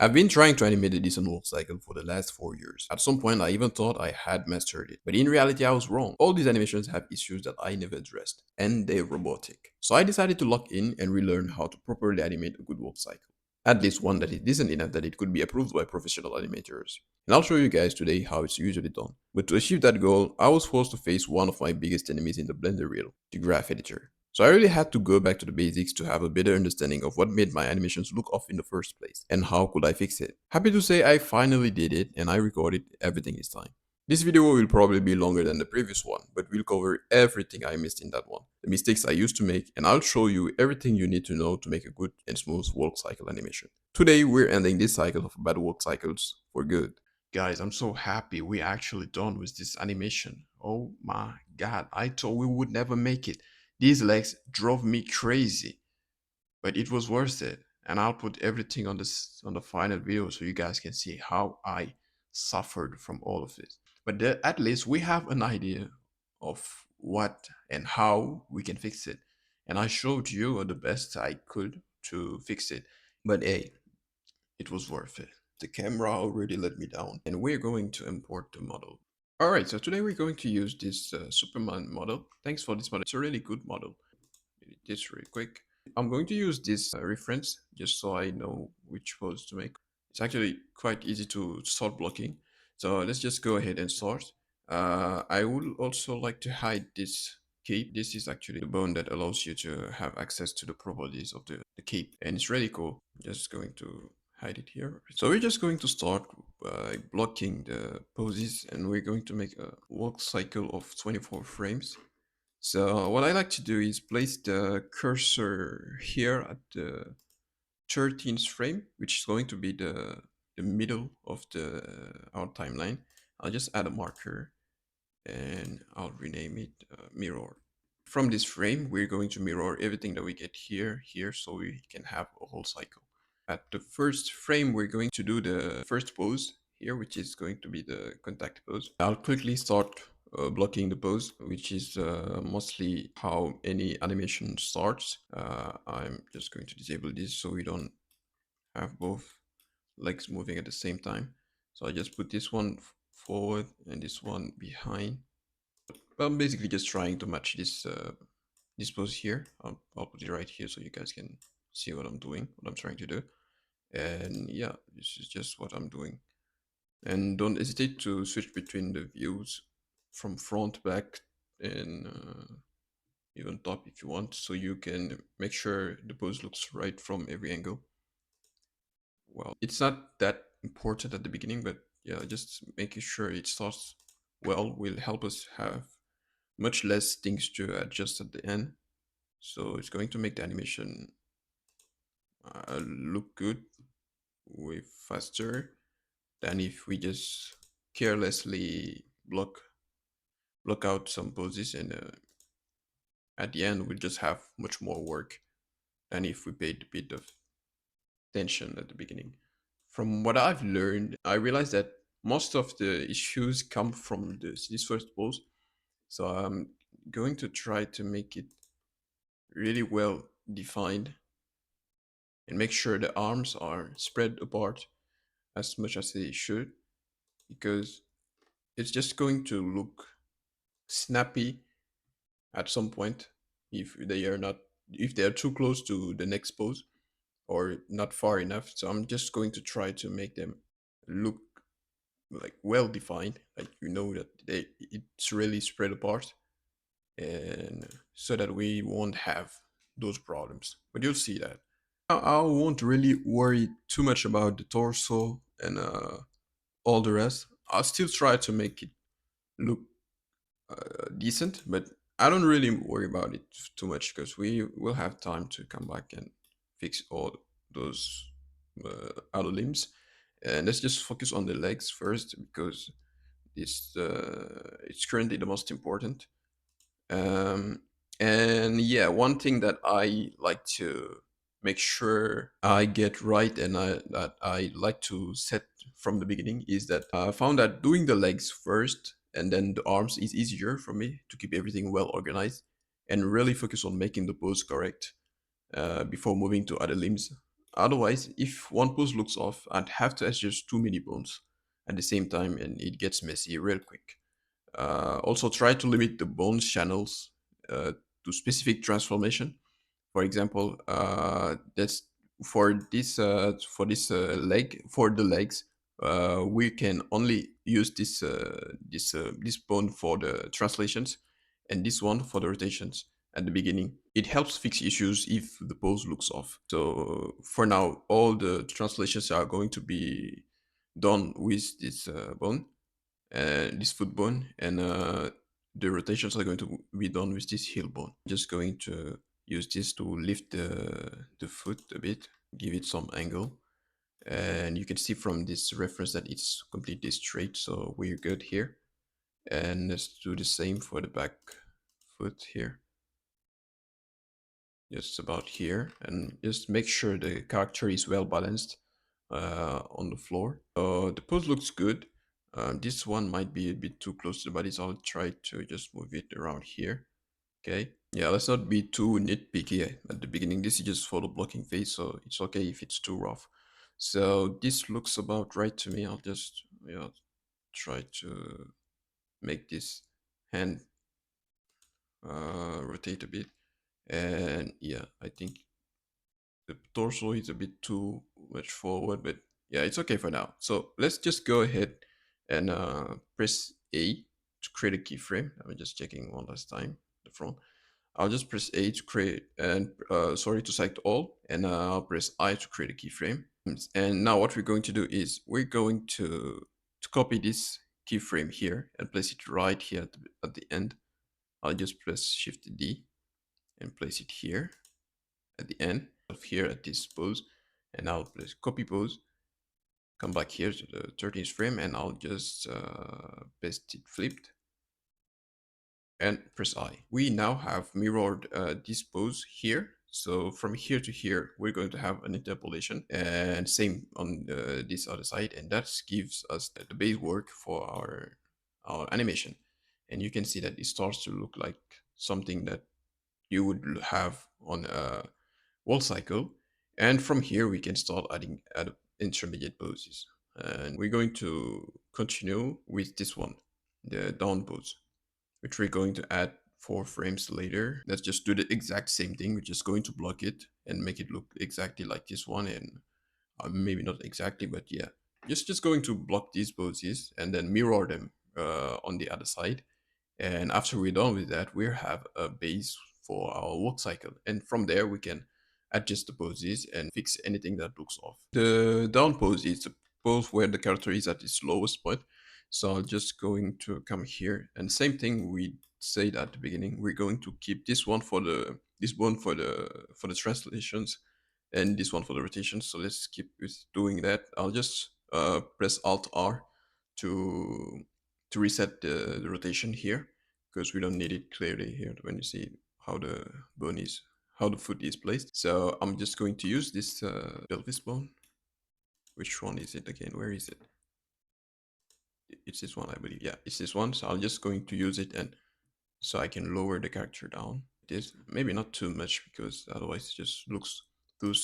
I've been trying to animate a decent work cycle for the last 4 years. At some point, I even thought I had mastered it. But in reality, I was wrong. All these animations have issues that I never addressed, and they're robotic. So I decided to lock in and relearn how to properly animate a good work cycle. At least one that is decent enough that it could be approved by professional animators. And I'll show you guys today how it's usually done. But to achieve that goal, I was forced to face one of my biggest enemies in the Blender reel, the graph editor. So I really had to go back to the basics to have a better understanding of what made my animations look off in the first place, and how could I fix it. Happy to say I finally did it, and I recorded everything this time. This video will probably be longer than the previous one, but we'll cover everything I missed in that one, the mistakes I used to make, and I'll show you everything you need to know to make a good and smooth work cycle animation. Today, we're ending this cycle of bad work cycles for good. Guys, I'm so happy we're actually done with this animation. Oh my god, I thought we would never make it. These legs drove me crazy, but it was worth it. And I'll put everything on this on the final video so you guys can see how I suffered from all of this. But at least we have an idea of what and how we can fix it. And I showed you the best I could to fix it. But hey, it was worth it. The camera already let me down, and we're going to import the model. Alright, so today we're going to use this Superman model. Thanks for this model, it's a really good model. Edit this really quick. I'm going to use this reference just so I know which pose to make. It's actually quite easy to start blocking. So let's just go ahead and start. I would also like to hide this cape. This is actually the bone that allows you to have access to the properties of the cape. And it's really cool. Just going to hide it here. So we're just going to start by blocking the poses, and we're going to make a walk cycle of 24 frames. So what I like to do is place the cursor here at the 13th frame, which is going to be the middle of our timeline. I'll just add a marker and I'll rename it mirror. From this frame, we're going to mirror everything that we get here, so we can have a whole cycle. At the first frame, we're going to do the first pose here, which is going to be the contact pose. I'll quickly start blocking the pose, which is mostly how any animation starts. I'm just going to disable this so we don't have both legs moving at the same time. So I just put this one forward and this one behind. But I'm basically just trying to match this pose here. I'll put it right here so you guys can see what I'm doing, what I'm trying to do. And yeah, this is just what I'm doing. And don't hesitate to switch between the views from front, back, and even top if you want, so you can make sure the pose looks right from every angle. Well, it's not that important at the beginning, but yeah, just making sure it starts well will help us have much less things to adjust at the end. So it's going to make the animation look good way faster than if we just carelessly block out some poses, and at the end we'll just have much more work than if we paid a bit of attention at the beginning. From what I've learned, I realized that most of the issues come from this first pose. So I'm going to try to make it really well defined and make sure the arms are spread apart as much as they should, because it's just going to look snappy at some point if they are not, if they are too close to the next pose or not far enough. So I'm just going to try to make them look like well defined, like you know that it's really spread apart, and so that we won't have those problems. But you'll see that. I won't really worry too much about the torso and all the rest. I'll still try to make it look decent, but I don't really worry about it too much because we will have time to come back and fix all those outer limbs. And let's just focus on the legs first because it's currently the most important. Um, and yeah, one thing that I like to make sure I get right, and that I like to set from the beginning, is that I found that doing the legs first and then the arms is easier for me to keep everything well organized and really focus on making the pose correct before moving to other limbs. Otherwise, if one pose looks off, I'd have to adjust too many bones at the same time and it gets messy real quick. Also, try to limit the bones channels to specific transformation. For example, that's for this leg for the legs. We can only use this bone for the translations, and this one for the rotations at the beginning. It helps fix issues if the pose looks off. So for now, all the translations are going to be done with this bone, this foot bone, and the rotations are going to be done with this heel bone. Just going to use this to lift the foot a bit, give it some angle. And you can see from this reference that it's completely straight, so we're good here. And let's do the same for the back foot here. Just about here, and just make sure the character is well balanced on the floor. The pose looks good. This one might be a bit too close to the body, so I'll try to just move it around here. Okay. Yeah, let's not be too nitpicky at the beginning. This is just for the blocking phase, so it's okay if it's too rough. So this looks about right to me. I'll just try to make this hand rotate a bit. And yeah, I think the torso is a bit too much forward, but yeah, it's okay for now. So let's just go ahead and press A to create a keyframe. I'm just checking one last time the front. I'll just press A to create and sorry to select all, and I'll press I to create a keyframe. And now what we're going to do is we're going to copy this keyframe here and place it right here at the end. I'll just press Shift D and place it here at the end of here at this pose, and I'll press copy pose, come back here to the 13th frame, and I'll just paste it flipped and press I. We now have mirrored this pose here. So from here to here, we're going to have an interpolation, and same on this other side, and that gives us the base work for our animation. And you can see that it starts to look like something that you would have on a wall cycle. And from here, we can start adding intermediate poses. And we're going to continue with this one, the down pose, which we're going to add 4 frames later. Let's just do the exact same thing. We're just going to block it and make it look exactly like this one. And maybe not exactly, but yeah, just going to block these poses and then mirror them on the other side. And after we're done with that, we have a base for our walk cycle. And from there, we can adjust the poses and fix anything that looks off. The down pose is the pose where the character is at its lowest point. So I'm just going to come here, and same thing we said at the beginning. We're going to keep this one for the translations, and this one for the rotation. So let's keep with doing that. I'll just press Alt R to reset the rotation here, because we don't need it clearly here when you see how the bone is, how the foot is placed. So I'm just going to use this pelvis bone. Which one is it again? Where is it? It's this one, I believe. Yeah, it's this one. So I'm just going to use it, and so I can lower the character down. It is maybe not too much, because otherwise it just looks too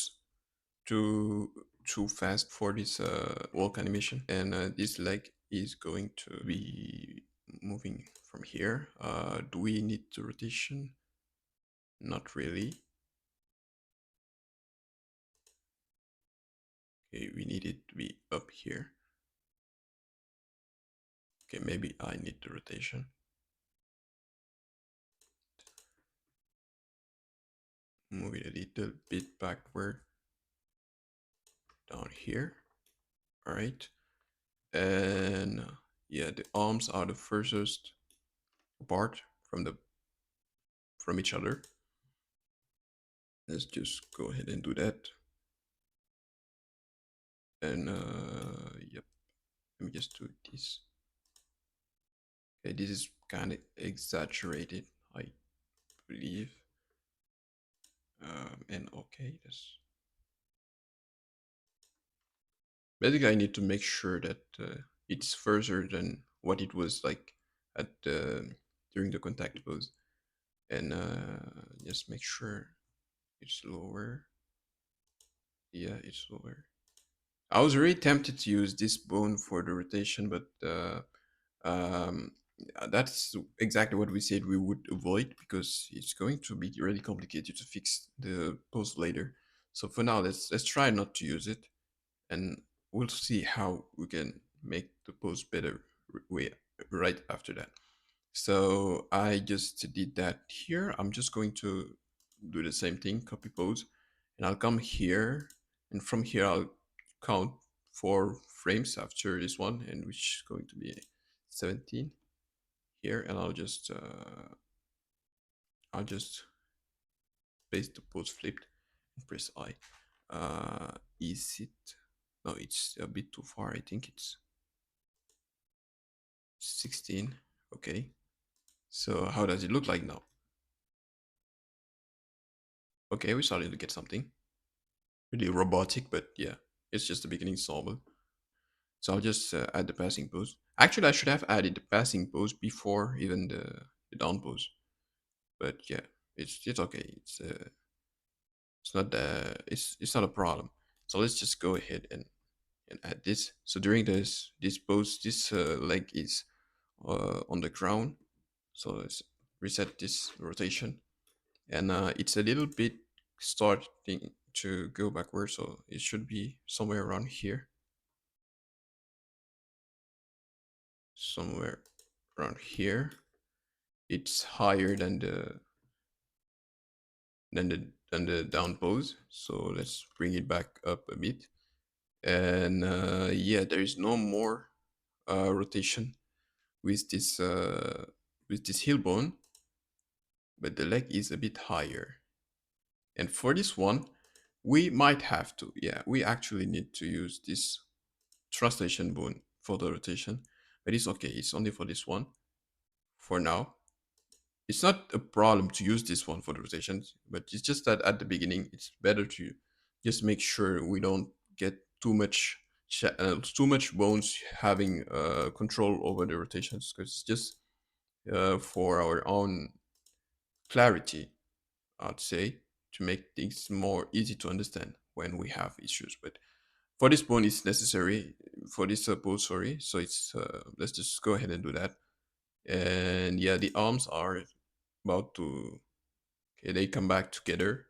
too too fast for this walk animation. And this leg is going to be moving from here. Do we need the rotation? Not really. Okay, we need it to be up here. Okay, maybe I need the rotation. Move it a little bit backward down here. All right. And yeah, the arms are the furthest apart from each other. Let's just go ahead and do that. And yep, let me just do this. Okay, this is kind of exaggerated, I believe. And okay, this basically I need to make sure that it's further than what it was like at during the contact pose, and just make sure it's lower. Yeah, it's over. I was really tempted to use this bone for the rotation, but um, that's exactly what we said we would avoid because it's going to be really complicated to fix the pose later. So for now, let's try not to use it, and we'll see how we can make the pose better way right after that. So I just did that here. I'm just going to do the same thing, copy pose, and I'll come here, and from here I'll count 4 frames after this one, and which is going to be 17 here, and I'll just paste the pose flipped and press I. Is it? No, it's a bit too far. I think it's 16. Okay. So how does it look like now? Okay, we're starting to get something. Really robotic, but yeah, it's just the beginning solver. So I'll just add the passing pose. Actually, I should have added the passing pose before even the down pose. But yeah, it's okay. It's not it's not a problem. So let's just go ahead and add this. So during this pose, this leg is on the ground. So let's reset this rotation, and it's a little bit starting to go backward. So it should be somewhere around here, somewhere around here. It's higher than the down pose. So let's bring it back up a bit. And yeah, there is no more rotation with this heel bone, but the leg is a bit higher. And for this one, we might have to, yeah, we actually need to use this translation bone for the rotation, but it's okay. It's only for this one for now. It's not a problem to use this one for the rotations, but it's just that at the beginning, it's better to just make sure we don't get too much bones having control over the rotations, because it's just for our own clarity, I'd say, to make things more easy to understand when we have issues. But for this bone, it's necessary for this pose. Sorry, so it's let's just go ahead and do that. And yeah, the arms are about to, okay, they come back together,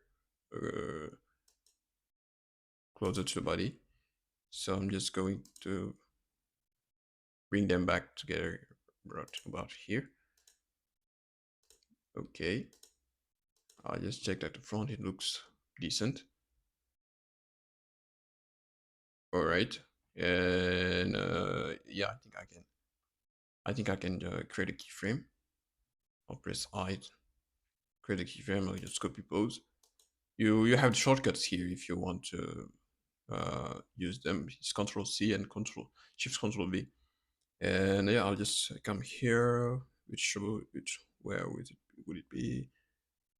uh, closer to the body. So I'm just going to bring them back together right about here. Okay, I'll just check that the front, it looks decent. All right, and yeah, I think I can create a keyframe. I'll press I, create a keyframe. I'll just copy pose. You have the shortcuts here if you want to use them. It's Control C and Shift Control V. And yeah, I'll just come here. Which where would it be?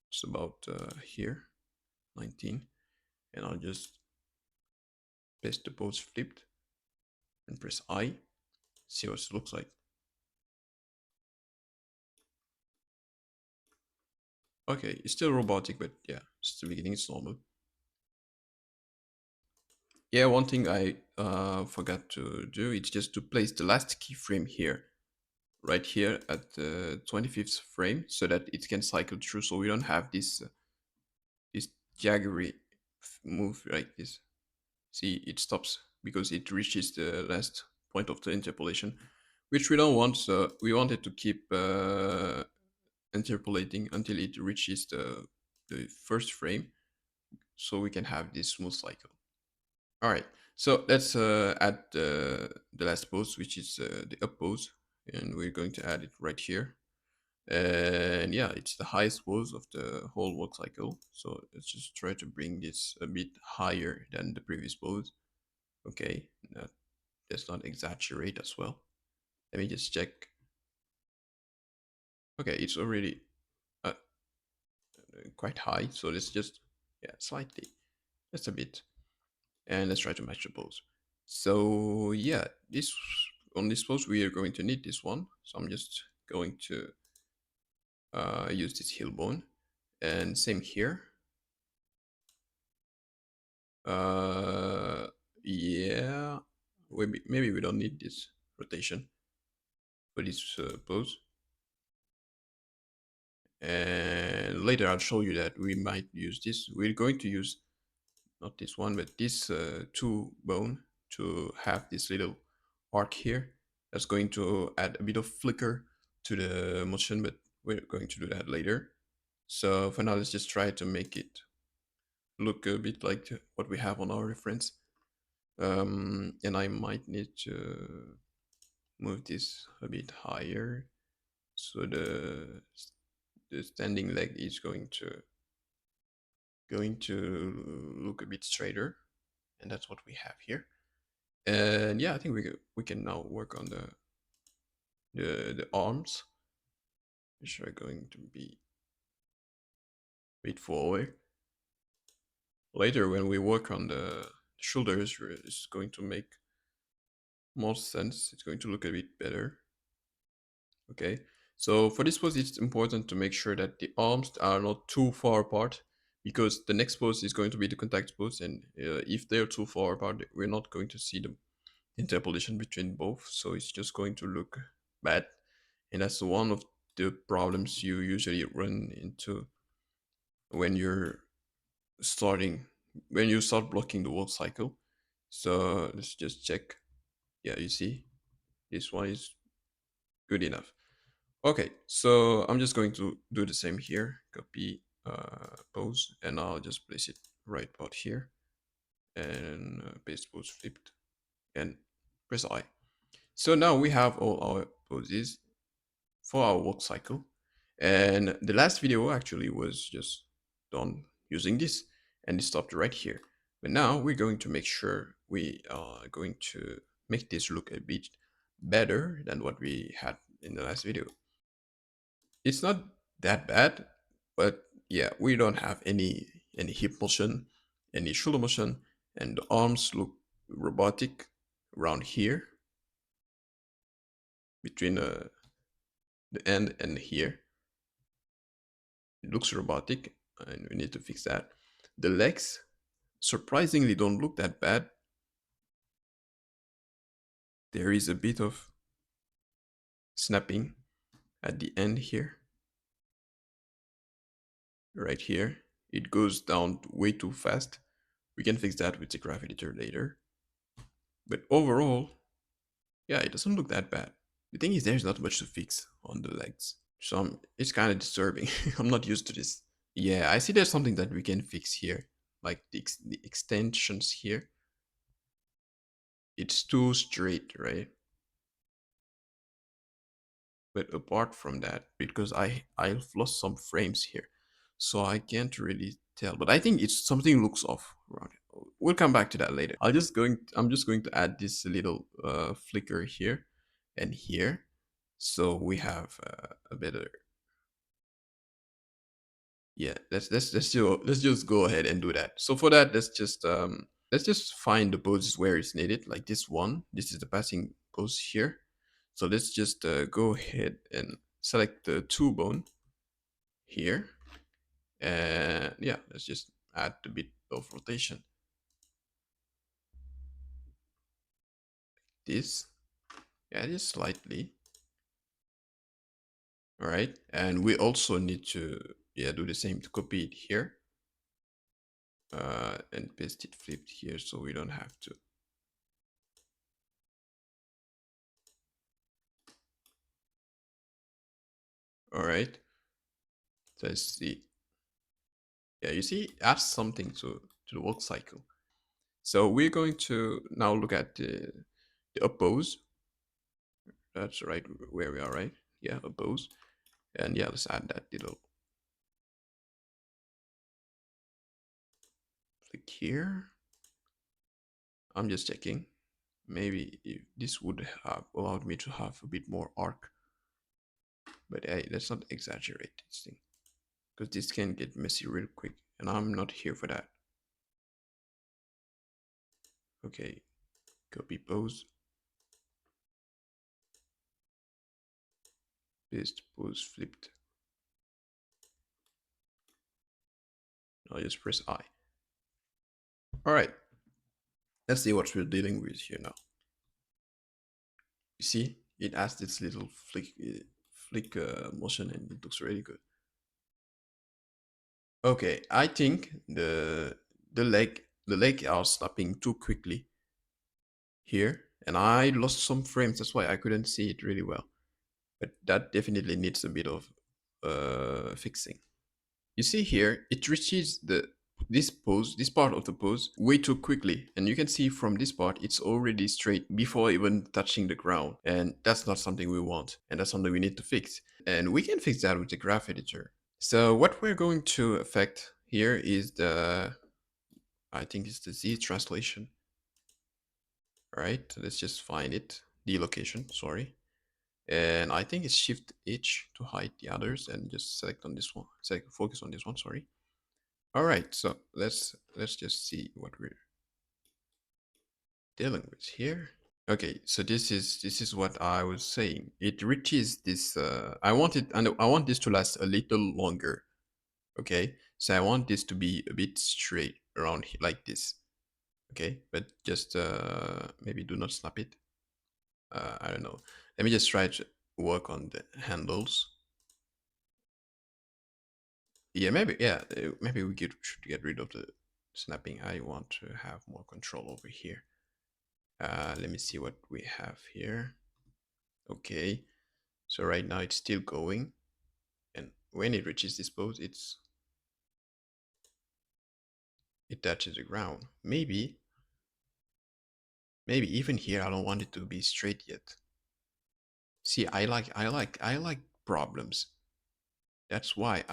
It's about here, 19, and I'll just paste the pose flipped and press I. See what it looks like. Okay, it's still robotic, but yeah, it's the beginning. It's normal. Yeah, one thing I forgot to do is just to place the last keyframe here, right here at the 25th frame, so that it can cycle through, so we don't have this jaggery move like this. See, it stops because it reaches the last point of the interpolation, which we don't want. So we wanted to keep interpolating until it reaches the first frame, so we can have this smooth cycle. All right, so let's add the last pose, which is the up pose, and we're going to add it right here. And yeah, it's the highest pose of the whole work cycle. So let's just try to bring this a bit higher than the previous pose. Okay, let's not exaggerate as well. Let me just check. Okay, it's already quite high, so let's just, yeah, slightly, just a bit, and let's try to match the pose. So yeah, this on this pose we are going to need this one. So I'm just going to use this heel bone, and same here. Uh, yeah. Maybe we don't need this rotation for this pose. And later I'll show you that we might use this. We're going to use not this one, but this two bone to have this little arc here. That's going to add a bit of flicker to the motion, but we're going to do that later. So for now, let's just try to make it look a bit like what we have on our reference. And I might need to move this a bit higher, so the standing leg is going to look a bit straighter, and that's what we have here. And yeah, I think we can now work on the arms, which are going to be a bit forward. Later, when we work on the shoulders, it's going to make more sense. It's going to look a bit better. Okay, so for this pose, it's important to make sure that the arms are not too far apart, because the next pose is going to be the contact pose, and if they're too far apart, we're not going to see the interpolation between both, so it's just going to look bad. And that's one of the problems you usually run into when you're starting when you start blocking the work cycle. So let's just check. Yeah, you see, this one is good enough. Okay, so I'm just going to do the same here. Copy pose, and I'll just place it right about here, and paste pose flipped, and press I. So now we have all our poses for our work cycle. And the last video actually was just done using this, and it stopped right here. But now we're going to make sure we are going to make this look a bit better than what we had in the last video. It's not that bad, but yeah, we don't have any hip motion, any shoulder motion, and the arms look robotic around here between the end and here. It looks robotic, and we need to fix that. The legs surprisingly don't look that bad. There is a bit of snapping at the end here, right here. It goes down way too fast. We can fix that with the graph editor later. But overall, yeah, it doesn't look that bad. The thing is, there's not much to fix on the legs. So it's kind of disturbing. I'm not used to this. Yeah, I see there's something that we can fix here. Like the extensions here. It's too straight, right? But apart from that, because I've lost some frames here, so I can't really tell. But I think it's something looks off around it. We'll come back to that later. I'm just going to add this little flicker here and here, so we have a better. Yeah, let's just go ahead and do that. So for that, let's just find the poses where it's needed, like this one. This is the passing pose here. So let's just go ahead and select the two bone here. And yeah, let's just add a bit of rotation. This, yeah, just slightly. All right. And we also need to, yeah, do the same to copy it here. And paste it flipped here so we don't have to. All right. So let's see. Yeah, you see, adds something to the work cycle. So we're going to now look at the oppose. That's right where we are, right? Yeah, oppose. And yeah, let's add that little flick here. I'm just checking. Maybe if this would have allowed me to have a bit more arc. But hey, let's not exaggerate this thing, because this can get messy real quick, and I'm not here for that. Okay, copy pose. Paste pose flipped. I'll just press I. All right, let's see what we're dealing with here now. You see, it has this little flick motion, and it looks really good. Okay, I think the leg are snapping too quickly here, and I lost some frames. That's why I couldn't see it really well. But that definitely needs a bit of fixing. You see here, it reaches this part of the pose way too quickly, and you can see from this part it's already straight before even touching the ground, and that's not something we want, and that's something we need to fix. And we can fix that with the graph editor. So what we're going to affect here is I think it's the Z translation. All right, let's just find it, the location, sorry. And I think it's Shift H to hide the others, and just select on this one, focus on this one, sorry. All right, so let's just see what we're dealing with here. Okay, so this is what I was saying. It reaches this. I want it, and I want this to last a little longer. Okay, so I want this to be a bit straight around here, like this. Okay, but just maybe do not snap it. I don't know. Let me just try to work on the handles. Yeah, maybe. Yeah, maybe should get rid of the snapping. I want to have more control over here. Let me see what we have here. Okay, so right now it's still going, and when it reaches this pose, it touches the ground. Maybe even here I don't want it to be straight yet. See, I like problems. That's why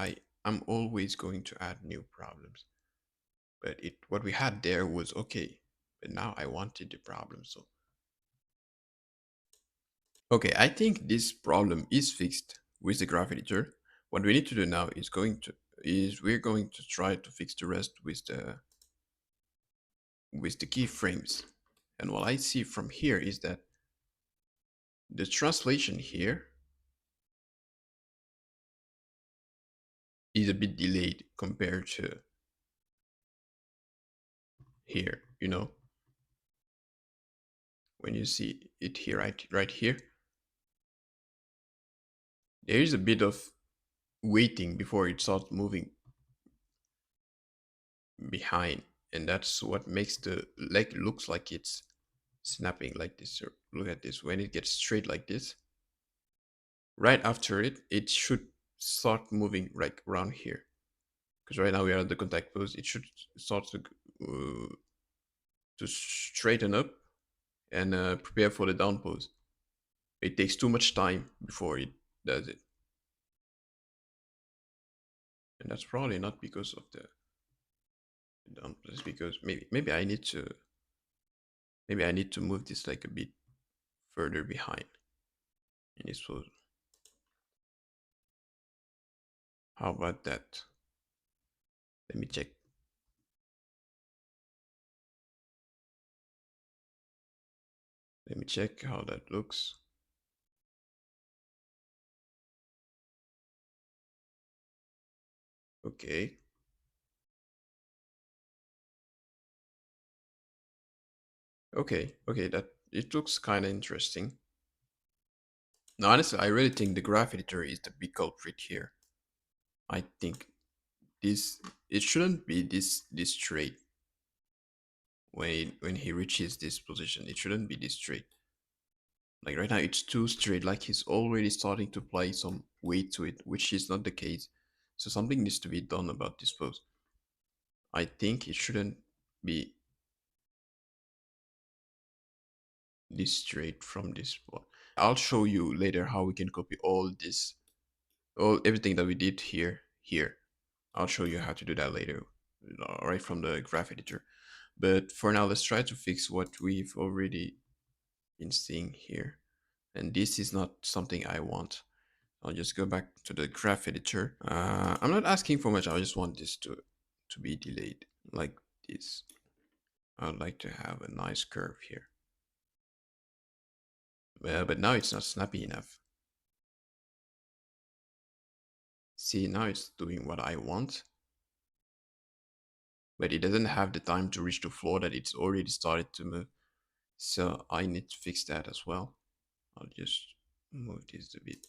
I'm always going to add new problems. But what we had there was okay, but now I wanted the problem. So okay, I think this problem is fixed with the graph editor. What we need to do now is we're going to try to fix the rest with the keyframes. And what I see from here is that the translation here is a bit delayed compared to here, when you see it here, right here, there is a bit of waiting before it starts moving behind, and that's what makes the leg looks like it's snapping like this. Look at this, when it gets straight like this, right after it should start moving right around here, because right now we are at the contact pose. It should start to straighten up and prepare for the down pose. It takes too much time before it does it, and that's probably not because of the down pose. Because maybe I need to move this like a bit further behind in this pose. How about that? Let me check. Let me check how that looks. Okay. Okay, that it looks kind of interesting. Now, honestly, I really think the graph editor is the big culprit here. I think this it shouldn't be this straight when he reaches this position. It shouldn't be this straight. Like right now, it's too straight. Like he's already starting to apply some weight to it, which is not the case. So something needs to be done about this pose. I think it shouldn't be this straight from this spot. I'll show you later how we can copy everything that we did here. I'll show you how to do that later, right from the graph editor. But for now, let's try to fix what we've already been seeing here. And this is not something I want. I'll just go back to the graph editor. I'm not asking for much. I just want this to be delayed like this. I'd like to have a nice curve here. But now it's not snappy enough. See, now it's doing what I want. but it doesn't have the time to reach the floor that it's already started to move. So I need to fix that as well. I'll just move this a bit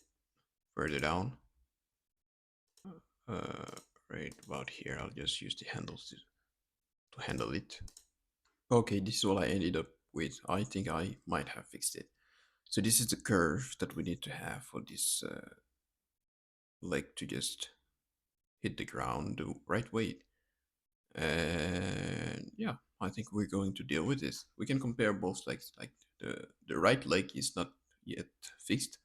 further down. Uh, right about here, I'll just use the handles to handle it. Okay, this is what I ended up with. I think I might have fixed it. So this is the curve that we need to have for this leg to just hit the ground the right way. And yeah, I think we're going to deal with this. We can compare both legs. Like the right leg is not yet fixed.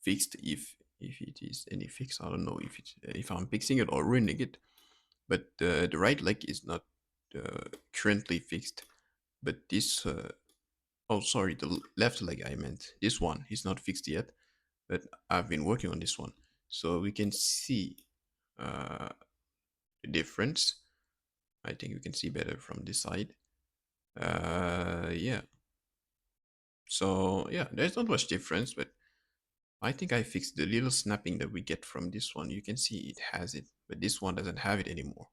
Fixed if it is any fix. I don't know if I'm fixing it or ruining it. But the right leg is not currently fixed. But this oh sorry, the left leg I meant. This one is not fixed yet. But I've been working on this one, so we can see uh, the difference. I think you can see better from this side. Yeah. So yeah, there's not much difference, but I think I fixed the little snapping that we get from this one. You can see it has it, but this one doesn't have it anymore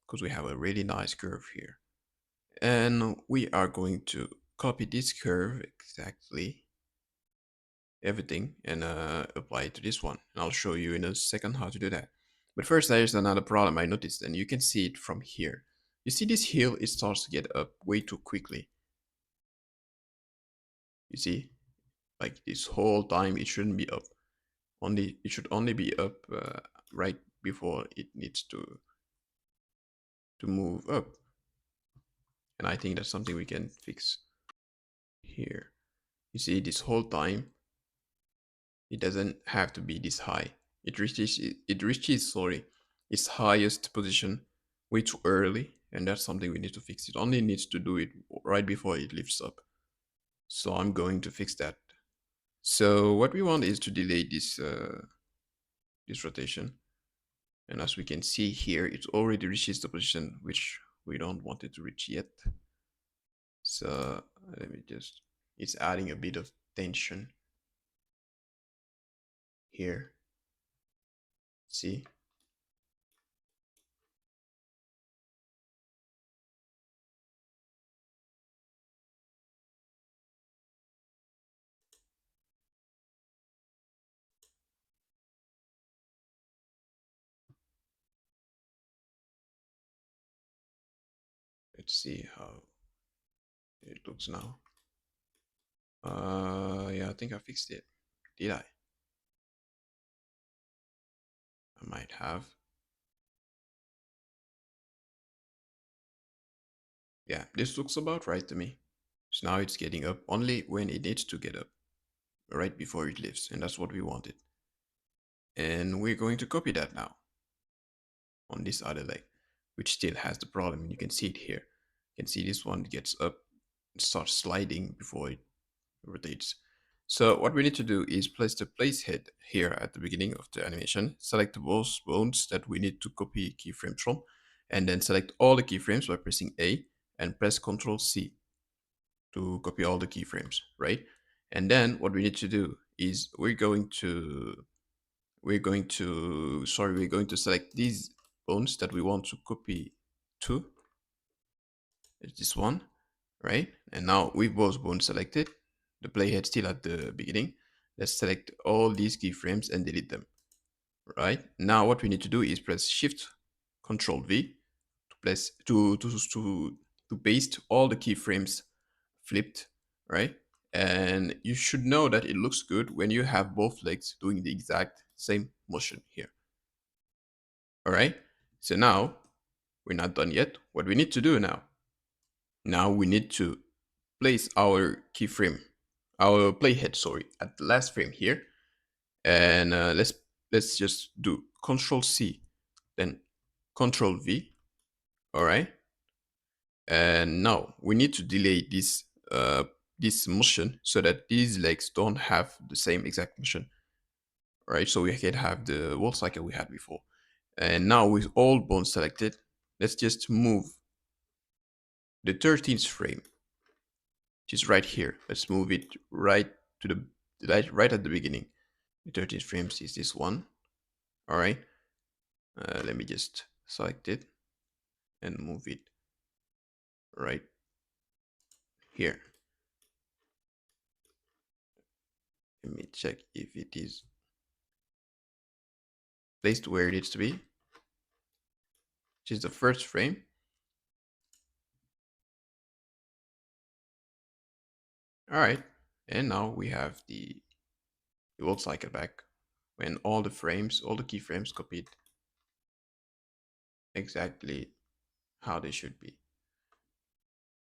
because we have a really nice curve here. And we are going to copy this curve exactly everything and apply it to this one. And I'll show you in a second how to do that. But first, there's another problem I noticed, and you can see it from here. You see this hill, it starts to get up way too quickly. You see, like this whole time it shouldn't be up. Only it should only be up right before it needs to move up. And I think that's something we can fix here. You see, this whole time it doesn't have to be this high. It reaches sorry its highest position way too early, and that's something we need to fix. It only needs to do it right before it lifts up. So I'm going to fix that. So what we want is to delay this rotation, and as we can see here, it already reaches the position which we don't want it to reach yet. So let me just, it's adding a bit of tension here. See? Let's see how it looks now. Yeah, I think I fixed it. Did I? I might have. Yeah, this looks about right to me. So now it's getting up only when it needs to get up, right before it lifts, and that's what we wanted. And we're going to copy that now on this other leg, which still has the problem. You can see it here. You can see this one gets up and starts sliding before it rotates. So what we need to do is place the place head here at the beginning of the animation, select those bones that we need to copy keyframes from, and then select all the keyframes by pressing A and press Ctrl C to copy all the keyframes, right? And then what we need to do is we're going to select these bones that we want to copy to. It's this one, right? And now with both bones selected, the playhead still at the beginning. Let's select all these keyframes and delete them, right? Now what we need to do is press Shift Control V to place to paste all the keyframes flipped, right? And you should know that it looks good when you have both legs doing the exact same motion here. All right. So now we're not done yet. What we need to do now we need to place our keyframe, our playhead, sorry, at the last frame here, and let's just do Control C, then Control V. All right, and now we need to delay this motion so that these legs don't have the same exact motion. All right, so we can have the wall cycle we had before. And now with all bones selected, let's just move the 13th frame, which is right here. Let's move it right to the right at the beginning. The 13th frame is this one. All right. Let me just select it and move it right here. Let me check if it is placed where it needs to be, which is the first frame. All right, and now we have the old cycle back when all the frames, all the keyframes copied exactly how they should be.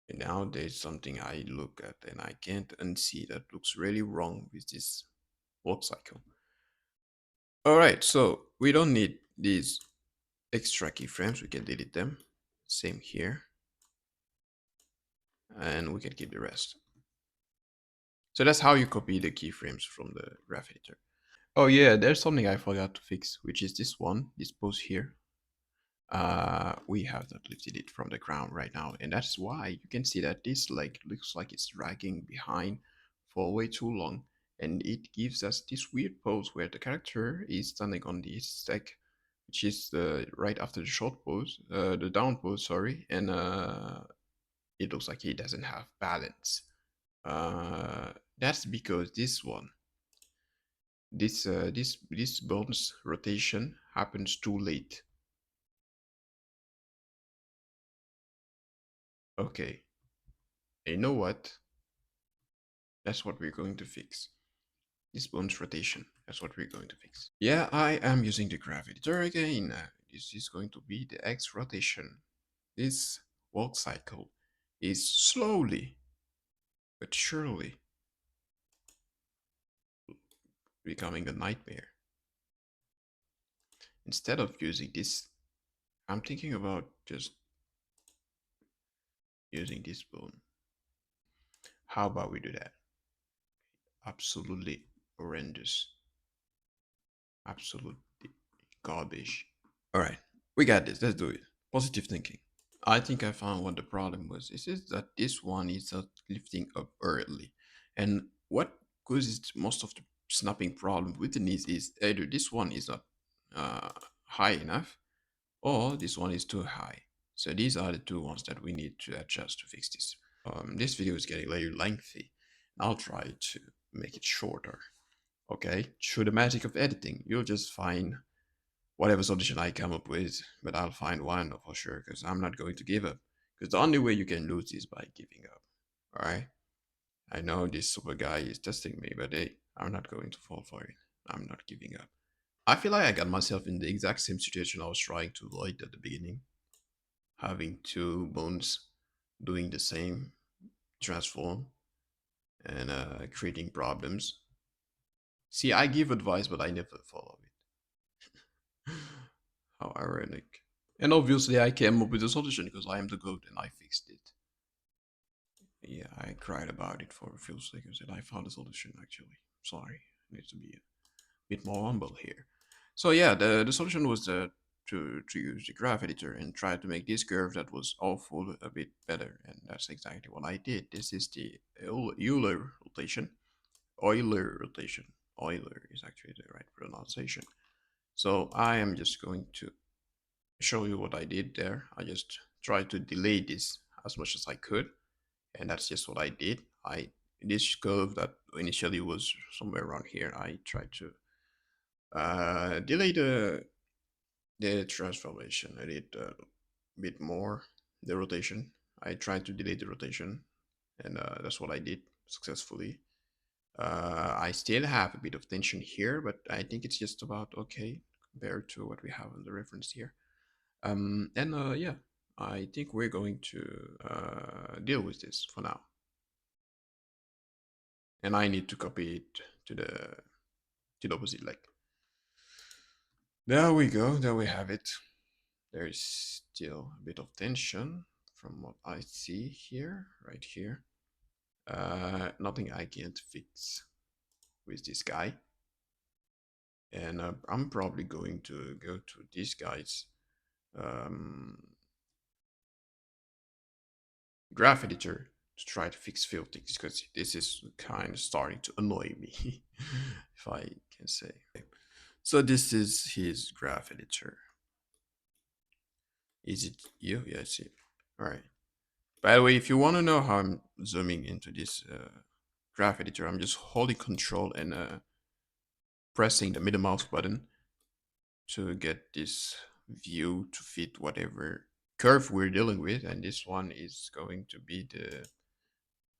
And now there's something I look at and I can't unsee that looks really wrong with this old cycle. All right, so we don't need these extra keyframes. We can delete them. Same here, and we can keep the rest. So that's how you copy the keyframes from the graph editor. Oh yeah, there's something I forgot to fix, which is this one, this pose here. We have not lifted it from the ground right now, and that's why you can see that this leg looks like it's dragging behind for way too long, and it gives us this weird pose where the character is standing on the stack, which is the right after the short pose, the down pose, sorry, and it looks like he doesn't have balance. That's because this one, this bones rotation happens too late. Okay, and you know what? That's what we're going to fix. This bones rotation. That's what we're going to fix. Yeah, I am using the graph editor again. This is going to be the X rotation. This walk cycle is slowly but surely becoming a nightmare. Instead of using this, I'm thinking about just using this bone. How about we do that? Absolutely horrendous. Absolutely garbage. All right, we got this. Let's do it. Positive thinking. I think I found what the problem was. It is that this one is not lifting up early. And what causes most of the snapping problem with the knees is either this one is not uh, high enough or this one is too high. So these are the two ones that we need to adjust to fix this. This video is getting very lengthy. I'll try to make it shorter. Okay, through the magic of editing, you'll just find whatever solution I come up with, but I'll find one for sure because I'm not going to give up. Because the only way you can lose is by giving up. Alright? I know this super guy is testing me, but hey, I'm not going to fall for it. I'm not giving up. I feel like I got myself in the exact same situation I was trying to avoid at the beginning. Having two bones doing the same transform and creating problems. See, I give advice, but I never follow it. How ironic. And obviously, I came up with a solution because I am the goat and I fixed it. Yeah, I cried about it for a few seconds and I found a solution actually. Sorry, I need to be a bit more humble here. So yeah, the solution was to use the graph editor and try to make this curve that was awful a bit better, and that's exactly what I did. This is the Euler rotation. Euler rotation. Euler is actually the right pronunciation. So I am just going to show you what I did there. I just tried to delay this as much as I could, and that's just what I did. I This curve that initially was somewhere around here, I tried to delay the transformation. I did a bit more the rotation. I tried to delay the rotation, and that's what I did successfully. I still have a bit of tension here, but I think it's just about okay compared to what we have in the reference here. And yeah, I think we're going to deal with this for now. And I need to copy it to the opposite leg. There we go. There we have it. There is still a bit of tension from what I see here, right here. Nothing I can't fix with this guy. And I'm probably going to go to this guy's um, graph editor to try to fix field things because this is kind of starting to annoy me, if I can say. So this is his graph editor. Is it you? Yeah, I see. All right. By the way, if you want to know how I'm zooming into this graph editor, I'm just holding Control and pressing the middle mouse button to get this view to fit whatever curve we're dealing with. And this one is going to be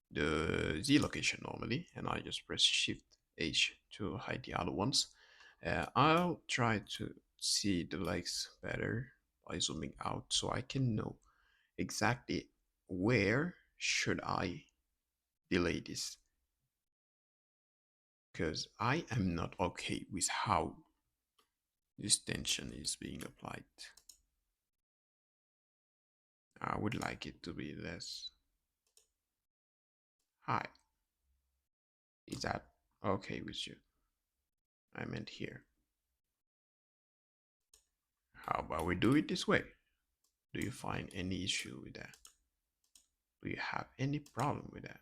the Z location normally. And I just press Shift H to hide the other ones. I'll try to see the legs better by zooming out so I can know exactly where should I delay this, because I am not okay with how this tension is being applied. I would like it to be less high. Is that okay with you? I meant here. How about we do it this way? Do you find any issue with that? Do you have any problem with that?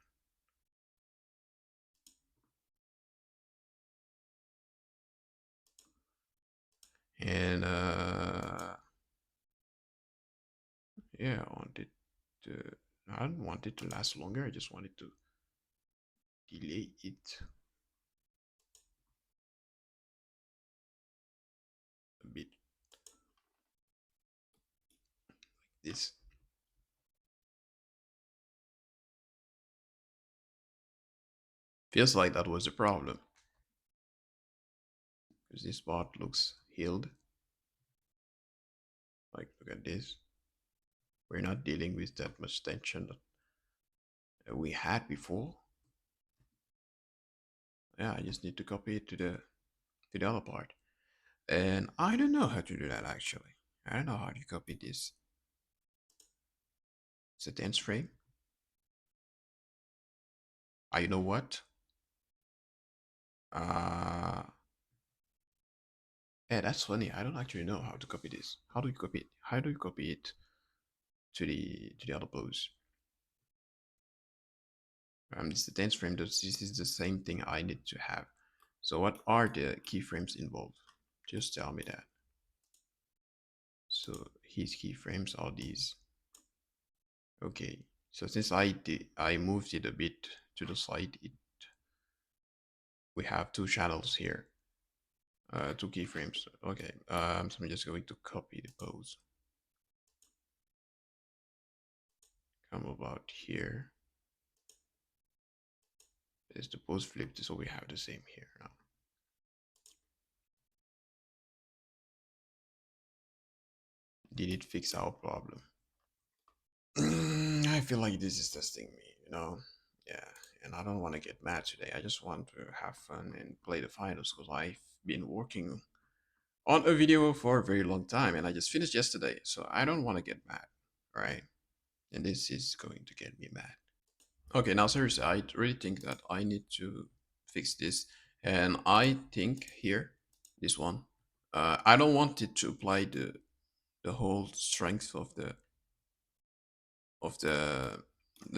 And yeah, to I don't want it to last longer. I just wanted to delay it a bit. This feels like that was the problem, because this part looks healed. Like, look at this. We're not dealing with that much tension that we had before. Yeah, I just need to copy it to the other part. And I don't know how to do that actually. I don't know how to copy this. It's a tense frame. You know what? Uh yeah, that's funny. I don't actually know how to copy this. How do you copy it? How do you copy it to the other pose? This is the tense frame. This is the same thing I need to have. So what are the keyframes involved? Just tell me that. So his keyframes are these. Okay. So since I moved it a bit to the side, we have two channels here. Two keyframes. Okay. So I'm just going to copy the pose. Come about here. There's the pose flipped, so we have the same here now. Did it fix our problem? I feel like this is testing me. Yeah, and I don't want to get mad today. I just want to have fun and play the finals because I've been working on a video for a very long time and I just finished yesterday, so I don't want to get mad, right? And this is going to get me mad. Okay, now seriously, I really think that I need to fix this, and I think here, this one, I don't want it to apply the whole strength of the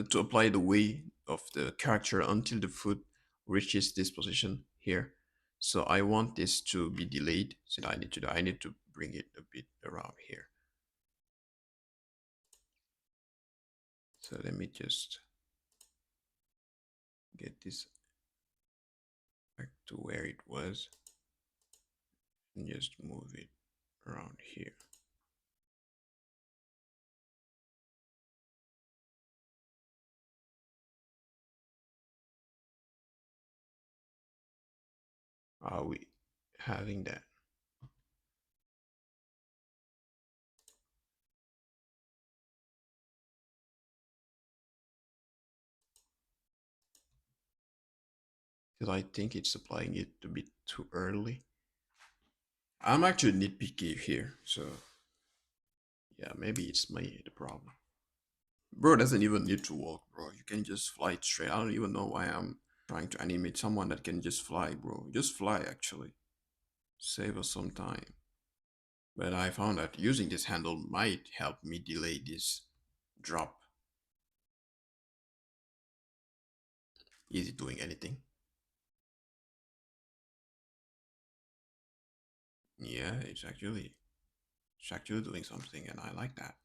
to apply the weight of the character until the foot reaches this position here. So I want this to be delayed. So I need to do, I need to bring it a bit around here. So let me just get this back to where it was and just move it around here. Are we having that? Because I think it's applying it a bit too early. I'm actually nitpicky here, so yeah, maybe it's me the problem. Bro doesn't even need to walk, bro. You can just fly straight. I don't even know why I'm trying to animate someone that can just fly, bro. Just fly, actually. Save us some time. But I found that using this handle might help me delay this drop. Is it doing anything? Yeah, it's actually doing something, and I like that.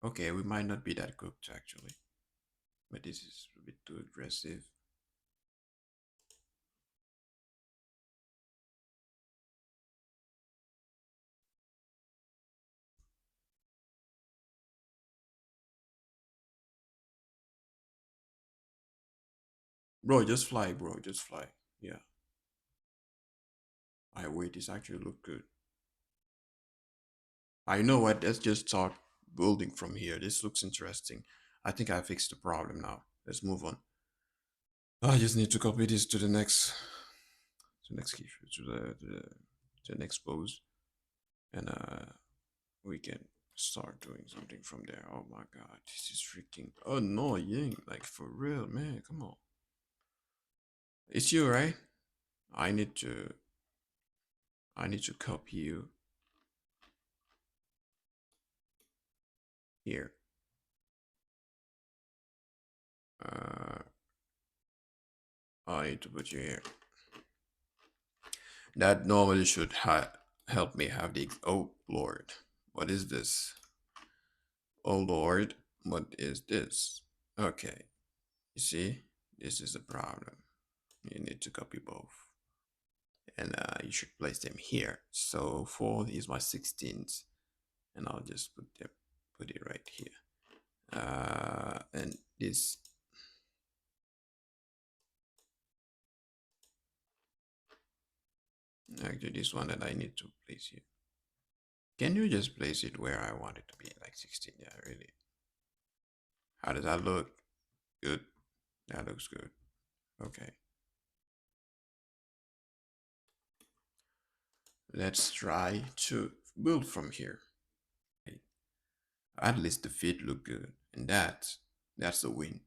Okay, we might not be that cooked actually, but this is a bit too aggressive. Bro, just fly, bro, just fly. Yeah. I wait, this actually look good. I know what, let's just start building from here. This looks interesting. I think I fixed the problem now. Let's move on. I just need to copy this to the next key, to the next pose, and we can start doing something from there. Oh my god, this is freaking annoying. Like for real, man. Come on. It's you, right? I need to I need to copy you here. Uh, I need to put you here. That normally should help me have the. Oh Lord, what is this? Oh Lord, what is this? Okay, you see, this is the problem. You need to copy both, and you should place them here. So 4 is my 16th, and I'll just put it right here. And this. Actually, this one that I need to place here. Can you just place it where I want it to be, like 16? Yeah, really. How does that look? Good. That looks good. Okay. Let's try to build from here. At least the feet look good. And that's a win.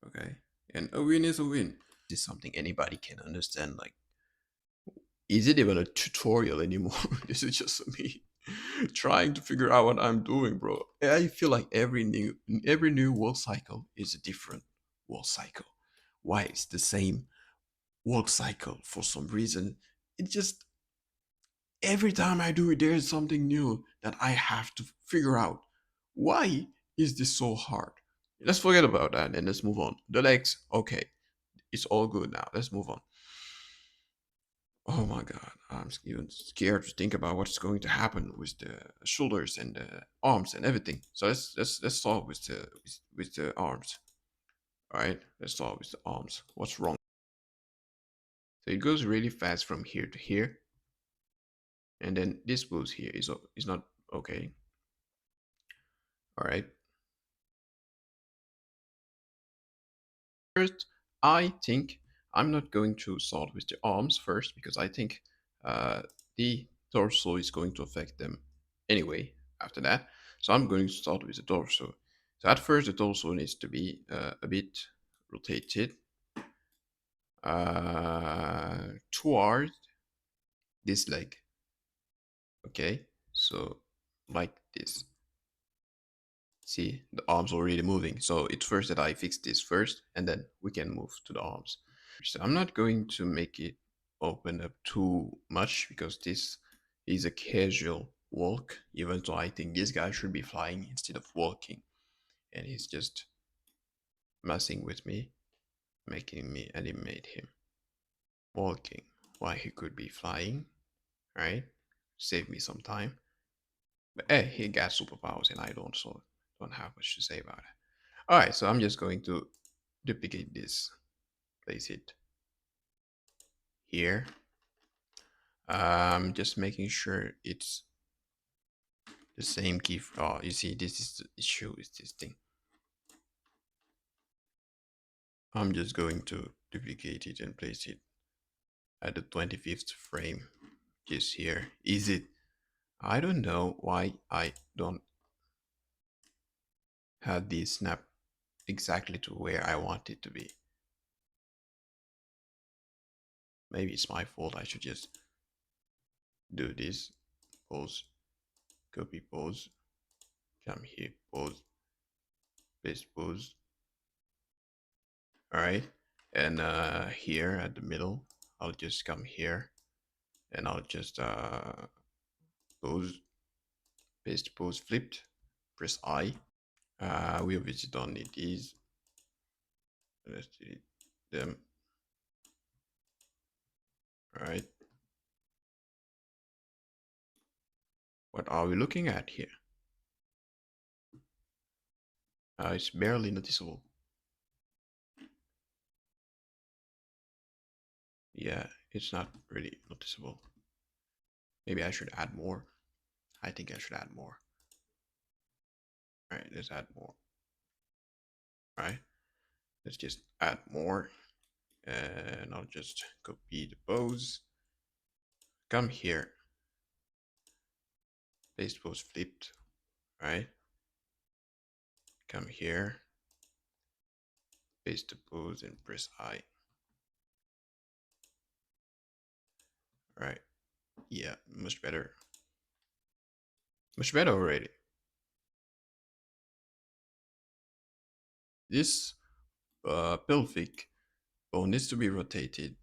Okay. And a win is a win. This is something anybody can understand. Like, is it even a tutorial anymore? This is just me trying to figure out what I'm doing, bro. I feel like every new world cycle is a different world cycle. Why it's the same world cycle for some reason? It just every time I do it, there's something new that I have to figure out. Why is this so hard? Let's forget about that and let's move on. The legs, okay, it's all good now. Let's move on. Oh my god, I'm even scared to think about what's going to happen with the shoulders and the arms and everything. So let's start with the arms. All right, let's start with the arms. What's wrong? So it goes really fast from here to here, and then this pose here is not okay. All right. First, I think I'm not going to start with the arms first because I think uh, the torso is going to affect them anyway after that. So I'm going to start with the torso. So at first, the torso needs to be a bit rotated toward this leg. Okay, so like this. See, the arms already moving. So it's first that I fix this first, and then we can move to the arms. So I'm not going to make it open up too much because this is a casual walk, even though I think this guy should be flying instead of walking. And he's just messing with me, making me animate him walking while he could be flying, right? Save me some time. But hey, he got superpowers and I don't, so don't have much to say about it. Alright, so I'm just going to duplicate this, place it here. Just making sure it's the same key. Oh, you see, this is the issue with this thing. I'm just going to duplicate it and place it at the 25th frame, just here. Is it? I don't know why I don't have this snap exactly to where I want it to be. Maybe it's my fault. I should just do this. Pause, copy, pause, come here, pause, paste, pause. All right, and here at the middle, I'll just come here and I'll just pause, paste, pause, flipped, press I. We obviously don't need these. Let's delete them. All right. What are we looking at here? It's barely noticeable. Yeah, it's not really noticeable. Maybe I should add more. I think I should add more. All right, let's add more. All right, let's just add more. And I'll just copy the pose. Come here. Paste pose flipped. All right. Come here. Paste the pose and press I. All right. Yeah, much better. Much better already. This pelvic bone needs to be rotated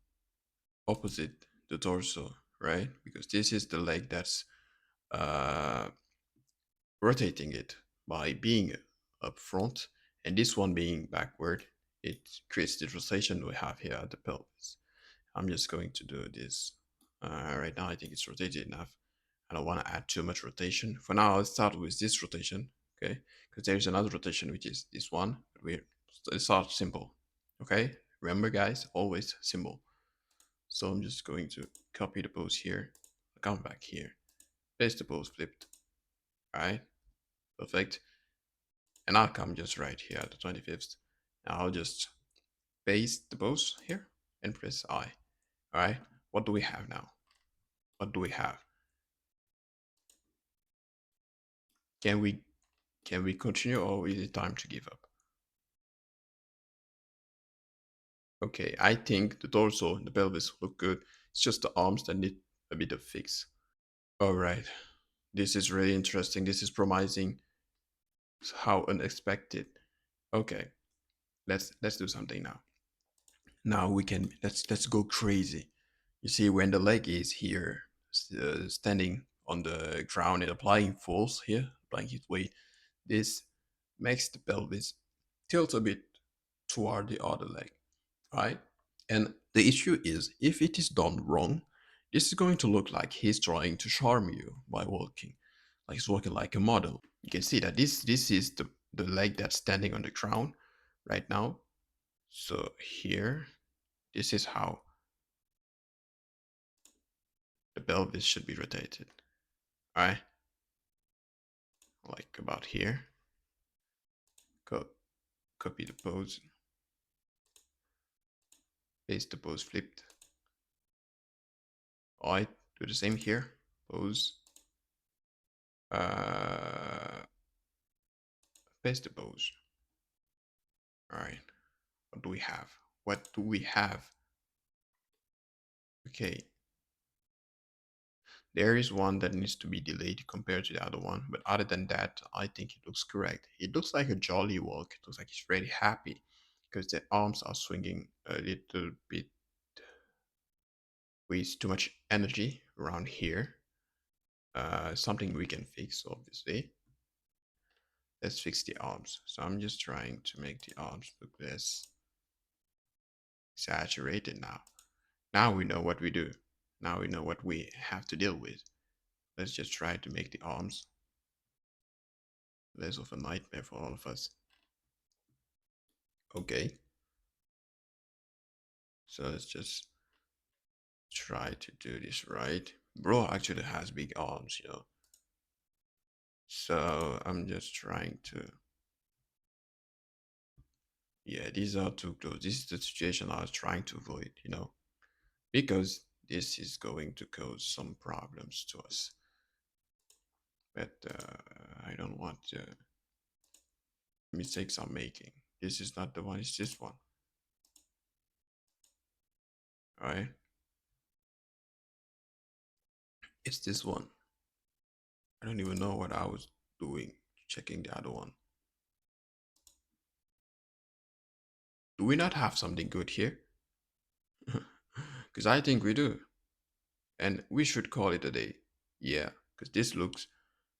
opposite the torso, right? Because this is the leg that's uh, rotating it by being up front, and this one being backward. It creates the rotation we have here at the pelvis. I'm just going to do this. Right now, I think it's rotated enough. I don't want to add too much rotation. For now, I'll start with this rotation, okay? Because there's another rotation, which is this one. But let's start simple, okay? Remember, guys, always simple. So I'm just going to copy the pose here, come back here, paste the pose flipped, all right? Perfect. And I'll come just right here at the 25th. Now I'll just paste the pose here and press I, all right? What do we have now? What do we have? Can we can we continue, or is it time to give up? Okay, I think the torso and the pelvis look good. It's just the arms that need a bit of fix. All right, this is really interesting. This is promising. How unexpected. Okay, let's do something now. Now we can let's go crazy. You see, when the leg is here, standing on the ground and applying force here, applying its weight, this makes the pelvis tilt a bit toward the other leg, right? And the issue is, if it is done wrong, this is going to look like he's trying to charm you by walking, like he's walking like a model. You can see that this is the leg that's standing on the ground right now. So here, this is how the pelvis should be rotated. All right, like about here. Co Copy the pose, paste the pose flipped. All right, do the same here. Pose, uh, paste the pose. All right, what do we have? What do we have? Okay, there is one that needs to be delayed compared to the other one, but other than that, I think it looks correct. It looks like a jolly walk. It looks like he's really happy because the arms are swinging a little bit with too much energy around here. Something we can fix, obviously. Let's fix the arms. So I'm just trying to make the arms look less exaggerated now. Now we know what we do. Now we know what we have to deal with. Let's just try to make the arms less of a nightmare for all of us. Okay. So let's just try to do this right. Bro actually has big arms, you know. So I'm just trying to. Yeah, these are too close. This is the situation I was trying to avoid, you know, because this is going to cause some problems to us. But I don't want the mistakes I'm making. This is not the one, it's this one. Alright? It's this one. I don't even know what I was doing, checking the other one. Do we not have something good here? Because I think we do. And we should call it a day. Yeah, because this looks,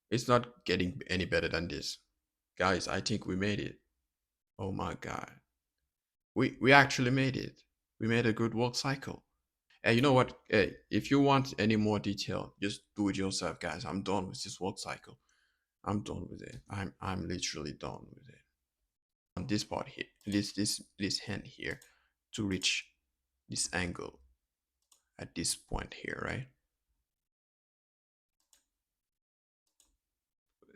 it's not getting any better than this. Guys, I think we made it. Oh my god. We actually made it. We made a good work cycle. And you know what? Hey, if you want any more detail, just do it yourself, guys. I'm done with this work cycle. I'm done with it. I'm literally done with it. On this part here, this hand here, to reach this angle at this point here, right?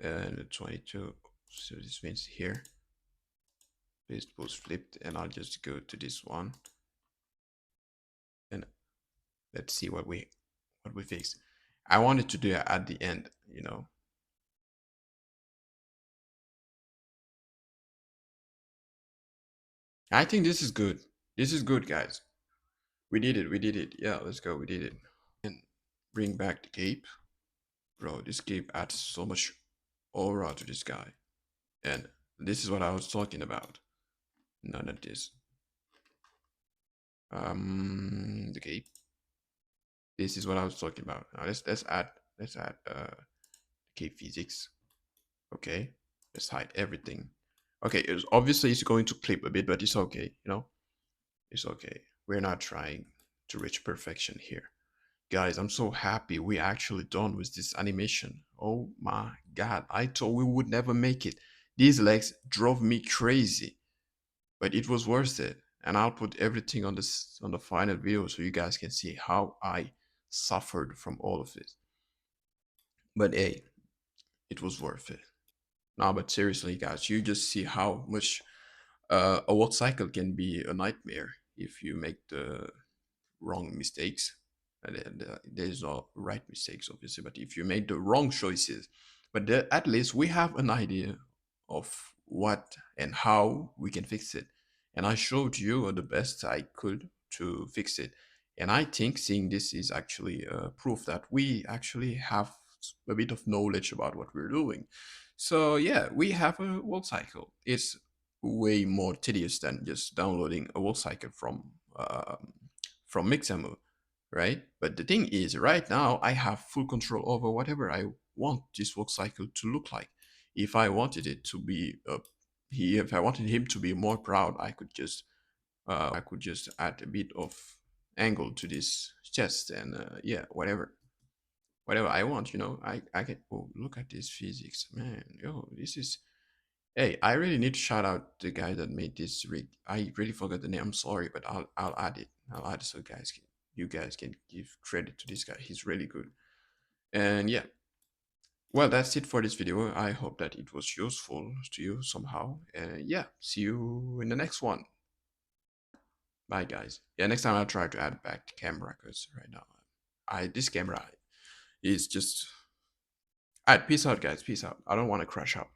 And 22. So this means here, this was flipped, and I'll just go to this one, and let's see what we fix. I wanted to do it at the end, you know. I think this is good. This is good, guys. We did it. We did it. Yeah, let's go. We did it. And bring back the cape. Bro, this cape adds so much aura to this guy. And this is what I was talking about. None of this. The cape. This is what I was talking about. Now let's add cape physics. Okay. Let's hide everything. Okay, obviously it's going to clip a bit, but it's okay, you know? It's okay. We're not trying to reach perfection here. Guys, I'm so happy we actually done with this animation. Oh my god, I thought we would never make it. These legs drove me crazy, but it was worth it. And I'll put everything on this on the final video so you guys can see how I suffered from all of this. But hey, it was worth it. No, but seriously, guys, you just see how much a work cycle can be a nightmare if you make the wrong mistakes. And there's no right mistakes, obviously, but if you made the wrong choices, but at least we have an idea of what and how we can fix it. And I showed you the best I could to fix it. And I think seeing this is actually proof that we actually have a bit of knowledge about what we're doing. So yeah, we have a work cycle. It's way more tedious than just downloading a work cycle from Mixamo, right? But the thing is, right now I have full control over whatever I want this work cycle to look like. If I wanted it to be, if I wanted him to be more proud, I could just add a bit of angle to this chest, and yeah, whatever I want, you know. I can. Oh, look at this physics, man. Yo, this is. Hey, I really need to shout out the guy that made this rig. I really forgot the name. I'm sorry, but I'll add it. I'll add it so you guys can give credit to this guy. He's really good. And yeah, well, that's it for this video. I hope that it was useful to you somehow. And yeah, see you in the next one. Bye, guys. Yeah, next time I'll try to add back the camera because right now, this camera is just. Alright, peace out, guys. Peace out. I don't want to crash out.